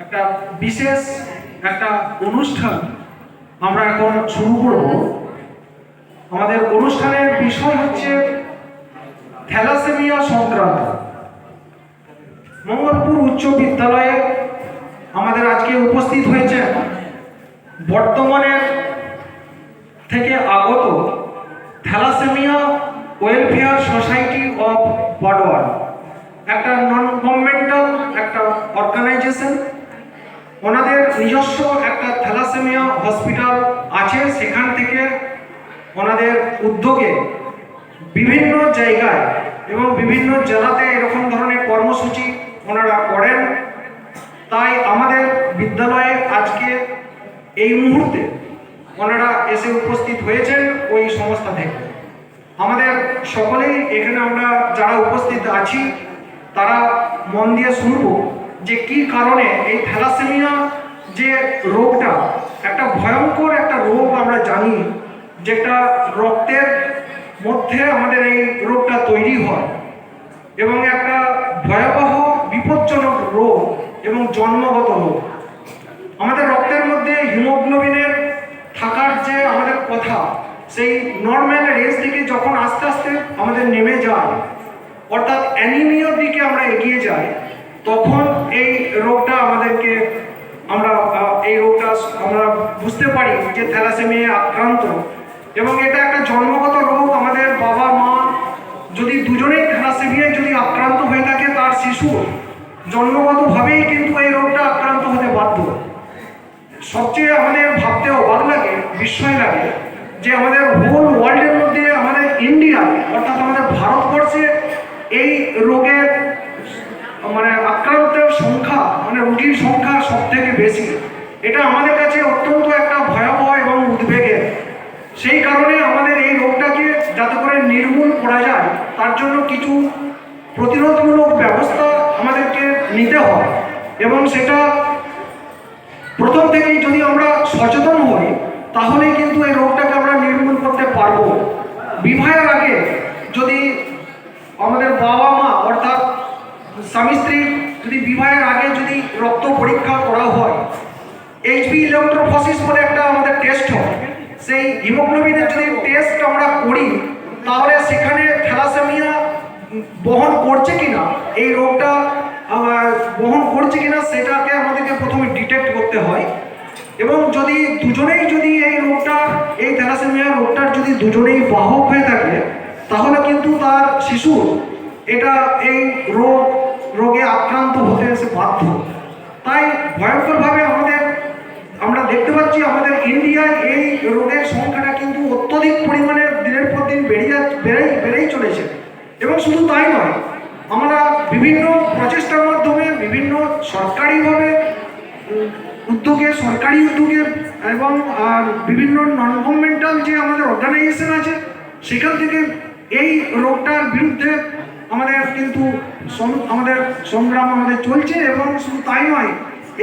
একটা বিশেষ একটা অনুষ্ঠান আমরা এখন শুরু করব। আমাদের অনুষ্ঠানের বিষয় হচ্ছে থ্যালাসেমিয়া সংক্রান্ত। মঙ্গলপুর উচ্চ বিদ্যালয়ে আমাদের আজকে উপস্থিত হয়েছে বর্তমানের থেকে আগত thalassaemia welfare society of Burdwan, একটা নন গভর্নমেন্টাল একটা অর্গানাইজেশন। ওনাদের নিজস্ব একটা থ্যালাসেমিয়া হসপিটাল আছে। সেখান থেকে ওনাদের উদ্যোগে বিভিন্ন জায়গায় এবং বিভিন্ন জেলাতে এরকম ধরনের কর্মসূচি ওনারা করেন। তাই আমাদের বিদ্যালয়ে আজকে এই মুহূর্তে ওনারা এসে উপস্থিত হয়েছেন ওই সংস্থা থেকে। আমাদের সকলেই এখানে আমরা যারা উপস্থিত আছি তারা মন দিয়ে শুনব যে কি কারণে এই থ্যালাসেমিয়া যে রোগটা একটা ভয়ঙ্কর একটা রোগ। আমরা জানি যেটা রক্তের মধ্যে আমাদের এই রোগটা তৈরি হয় এবং একটা ভয়াবহ বিপজ্জনক রোগ এবং জন্মগত রোগ। আমাদের রক্তের মধ্যে হিমোগ্লোবিনের থাকার যে আমাদের কথা, সেই নর্মাল রেঞ্জ থেকে যখন আস্তে আস্তে আমাদের নেমে যায়, অর্থাৎ অ্যানিমিয়ার দিকে আমরা এগিয়ে যাই, তখন এই রোগটা আমাদেরকে আমরা বুঝতে পারি যে থ্যালাসেমিয়া আক্রান্ত। এবং এটা একটা জন্মগত রোগ। আমাদের বাবা মা যদি দুজনেই থ্যালাসেমিয়ায় যদি আক্রান্ত হয়ে থাকে, তার শিশু জন্মগতভাবেই কিন্তু এই রোগটা আক্রান্ত হতে বাধ্য। সবচেয়ে আমাদের ভাবতে অবাক লাগে, বিস্ময় লাগে যে আমাদের হোল ওয়ার্ল্ডের মধ্যে আমাদের ইন্ডিয়ায়, অর্থাৎ আমাদের ভারতবর্ষে এই রোগের আক্রান্তের সংখ্যা, রোগীর সংখ্যা সব থেকে বেশি। এটা আমাদের কাছে অত্যন্ত একটা ভয়াবহ এবং উদ্বেগের। সেই কারণে আমাদের এই রোগটাকে যাতে করে নির্মূল করা যায়, তার জন্য কিছু প্রতিরোধমূলক ব্যবস্থা আমাদেরকে নিতে হয়। এবং সেটা প্রথম থেকেই যদি আমরা সচেতন হই, তাহলেই কিন্তু এই রোগটাকে আমরা নির্মূল করতে পারবো। বিবাহের আগে যদি আমাদের বাবা মা, অর্থাৎ স্বামী স্ত্রী যদি বিবাহের আগে যদি রক্ত পরীক্ষা করা হয়, এইচবি ইলেকট্রোফোরেসিস বলে একটা আমাদের টেস্ট হয়, সেই হিমোগ্লোবিনের যদি টেস্ট আমরা করি, তাহলে সেখানে থ্যালাসেমিয়া বহন করছে কিনা, এই রোগটা বহন করছে কিনা, সেটাকে আমাদেরকে প্রথমে ডিটেক্ট করতে হয়। এবং যদি দুজনেই যদি এই থ্যালাসেমিয়া রোগটার যদি দুজনেই বাহক হয়ে থাকে, তাহলে কিন্তু তার শিশু এই রোগে আক্রান্ত হতে এসে বাধ্য। তাই ভয়ঙ্করভাবে আমরা দেখতে পাচ্ছি আমাদের ইন্ডিয়ায় এই রোগের সংখ্যাটা কিন্তু অত্যধিক পরিমাণে দিনের পর দিন বেড়েই চলেছে। এবং শুধু তাই নয়, আমরা বিভিন্ন প্রচেষ্টার মাধ্যমে বিভিন্ন সরকারি উদ্যোগে এবং বিভিন্ন নন গভর্নমেন্টাল যে আমাদের অর্গানাইজেশন আছে, সেখান থেকে এই রোগটার বিরুদ্ধে আমাদের সংগ্রাম চলছে। এবং শুধু তাই নয়,